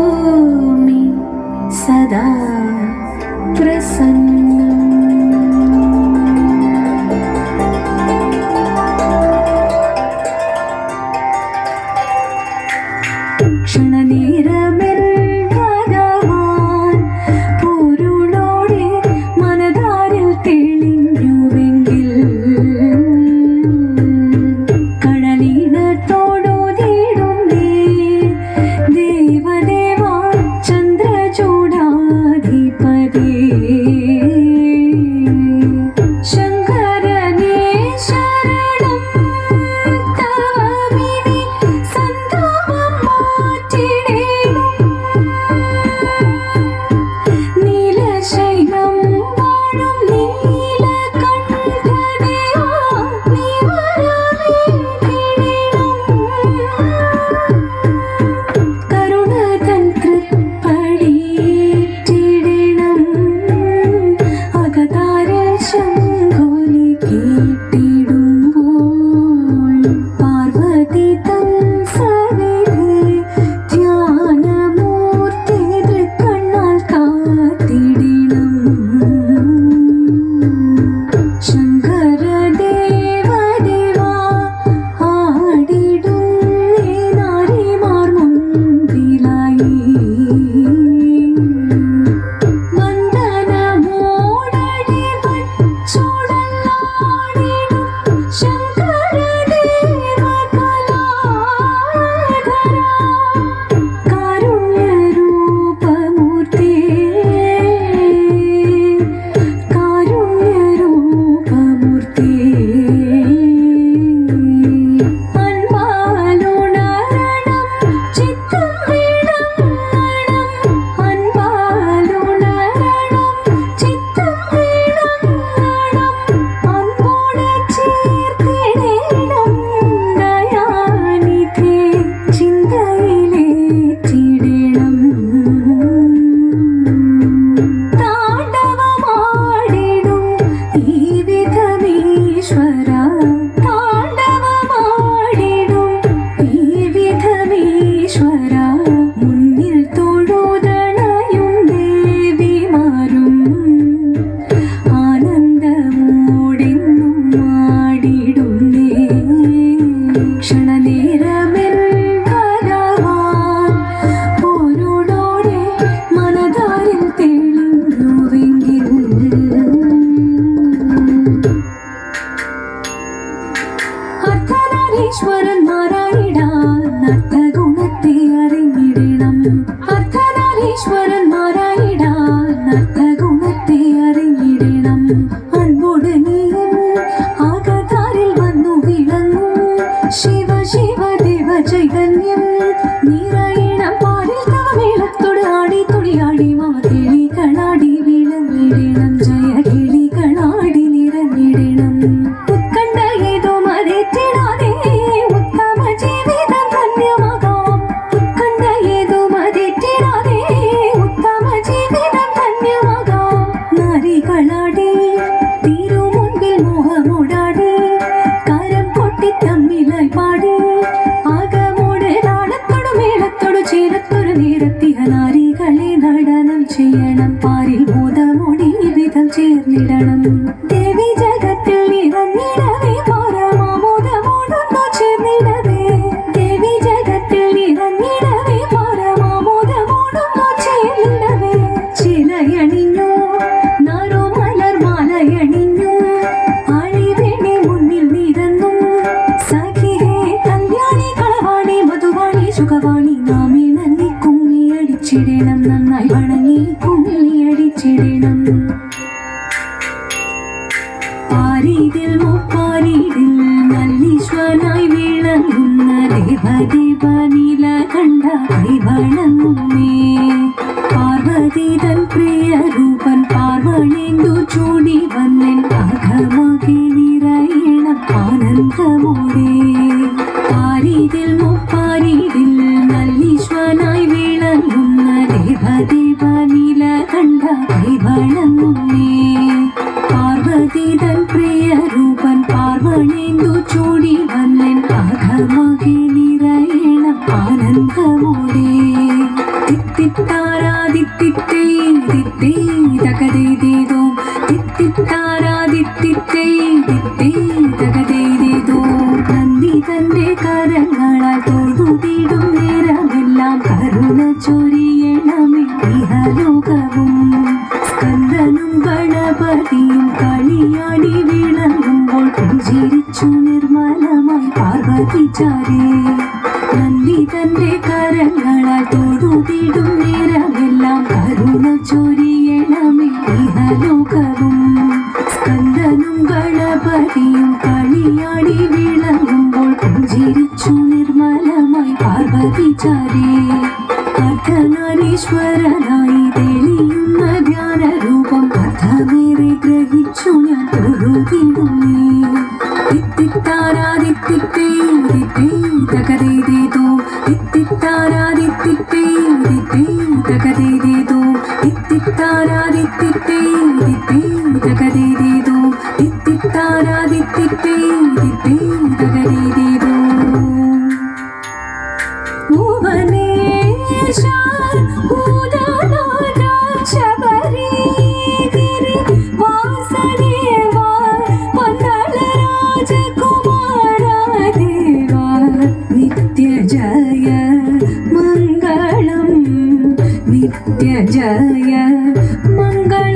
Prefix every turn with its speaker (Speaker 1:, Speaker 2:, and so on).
Speaker 1: नौमि सदा प्रसन्नम्। क्षणनेरमिल भगवान पोरुळोडे मनदारिल तेളിഞ്ഞുവെങ്കിൽ കടലിനത്തോടോതിടുന്നേ ദേവദേവാ ചന്ദ്രചൂഡാധിപതി ശങ്കരനേ ശരണം തവമിനി സന്താപം മാറ്റിടേണം നീലശൈലം വാഴും നീലകണ്ഠദേവാ നീ വരവേൽക്കണം കരുണതൻ തൃപ്പടിയിട്ടിടണം അകതാരിൽ ശംഖൊലി കേട്ടിടുമ്പോൾ പാർവതി തൻ സവിധി ധ്യാനമൂർത്തി തൃക്കണ്ണാൽ കാത്തിടണം ശങ്കരദേവദേവാ ആടിടുന്നേ നാരിമാർ മുൻപിലായി വന്ദനമോടടി വച്ചുടലാടിടും ശങ്കരദേവ കലാധര കാരുണ്യരൂപമൂർത്തി അൻപാലുണരണം ചിത്തം വിളങ്ങണം അൻപാലുണരണം ചിത്തം വിളങ്ങണം അൻപോടെ ചേർത്തിടണം ദയാനിധി ചിന്തയിലേറ്റിടണം താണ്ഡവമാടിടും ഈ വിധമീശ്വര താണ്ഡവമാടിടും ഈ വിധമീശ്വര മുന്നിൽ തൊഴുതണയും ദേവിമാരും ആനന്ദമോടെന്നും ആടിടുന്നേ ക്ഷണനേരമിൽ ഭഗവാൻ പോരുളോടെ മനതാരിൽ തെളിഞ്ഞുവെങ്കിൽ അർദ്ധനാരീശ്വരന്മാരായിടാൻ അർത്ഥഗുണത്തെ അറിഞ്ഞിടണം അർദ്ധനാരീശ്വരന്മാരായിടാൻ അർത്ഥഗുണത്തെ അറിഞ്ഞിടണം അൻപോട് നീയും ആകതാരിൽ വന്നു വിളങ്ങും ശിവ ശിവ ദേവ ചൈതന്യം നിറയണം പാരിൽ തവ മേളത്തോട് ആടി തുടിയാടി മമ കിളികളാടി വിളങ്ങിടണം ജയ കിളികളാടി നിറഞ്ഞിടണം ഉത്കണ്ഠ ഏതോ മതിറ്റിടാതെ ഉത്തമ ജീവിതം ധന്യമാകാം ഉത്കണ്ഠ ഏതോ മതിറ്റിടാതെ ഉത്തമ ജീവിതം ധന്യമാകാം നാരികളാടി തിരുമുൻപിൽ മോഹമോടാടി കരം കൊട്ടി തമ്മിലായി പാടി ആകമോട് താളത്തോടു മേളത്തോടു ചേരത്തൊരു നേരത്തിയ നാരികളെ നടനം ചെയ്യണം പാരിൽ ബോധമോടി വിധം ചേർന്നിടണം ദേവി ജഗത്തിൽ നിറഞ്ഞിടവേ പരമാമോദമോടൊന്നു ചേർന്നിടവേ ദേവി ജഗത്തിൽ നിറഞ്ഞിടവേ പരമാമോദമോടൊന്നു ചേർന്നിടവേ ചിലയണിഞ്ഞു നാരോ മലർമാലയണിഞ്ഞു ആഴിവേണി മുന്നിൽ നിരന്നു സഖിഹേ കല്യാണി കളവാണി മധുവാണി സുഖവാണി നാമി നന്ദി കുമ്മിയടിച്ചിടണം നന്നായി വണങ്ങി കുമ്മിയടിച്ചിടണം പാരീതിൽ മുപ്പാരീതിൽ നല്ലി ദേവദേവ നീലകണ്ഠ കൈവണങ്ങുന്നേ പാർവതി തൻ പ്രിയ രൂപൻ പാർവണേന്ദു ചൂടി വന്നൻ അകമകെ നിറയണം ആനന്ദമോടെ പാരിതിൽ മുപ്പാരിതിൽ നല്ലീശ്വനായി വിളങ്ങുന്ന ദേവദേവ നീലകണ്ഠ കൈവണങ്ങുന്നേ പാർവതി തൻ പ്രിയ രൂപൻ പാർവണേന്ദു ചൂടി വന്നൻ അകമകെ നിറയണം ആനന്ദമോടെ തിത്തിത്താരാദിത്തിത്തേ ദിത്തേ തകദേതേതോ തിത്തിത്താരാദിത്തിത്തേ ദിത്തേ തകദേതേതോ നന്ദി തന്റെ കരങ്ങളാൽ തൊഴുതിടും നേരമെല്ലാം കരുണ ചൊരിയണമേ ഇഹലോകവും സ്കന്ദനും ഗണപതിയും കളിയാടി വിളങ്ങുമ്പോൾ പുഞ്ചിരിച്ചു നിർമ്മലമായി പാർവതിചാരേ നന്ദി തന്റെ കരങ്ങളാൽ തൊഴുതിടും നേരമെല്ലാം കരുണ ചൊരിയണമേ ഇഹലോകവും സ്കന്ദനും ഗണപതിയും കളിയാടി വിളങ്ങുമ്പോൾ പുഞ്ചിരിച്ചു നിർമ്മലമായി പാർവതിചാരേ അർദ്ധനാരീശ്വരനായി തെളിയുന്ന ധ്യാനരൂപം അർത്ഥമേറെ ഗ്രഹിച്ചു ഞാൻ തൊഴുതിടുന്നേ തിത്തിത്താരാദിത്തിത്തേ ദിത്തേ തകദേതേതോ തിത്തിത്താരാദിത്തിത്തേ ദിത്തേ തകദേതേതോ തിത്തിത്താരാദിത്തിത്തേ ദിത്തേ തകദേതേതോ തിത്തിത്താരാദിത്തിത്തേ ദിത്തേ തകദേതേതോ ഭുവനേശ ഭൂതനാഥ ശബരിഗിരി വാസദേവ പന്തള രാജകുമാര ദേവ നിത്യ ജയ മംഗളം നിത്യ ജയ മംഗളം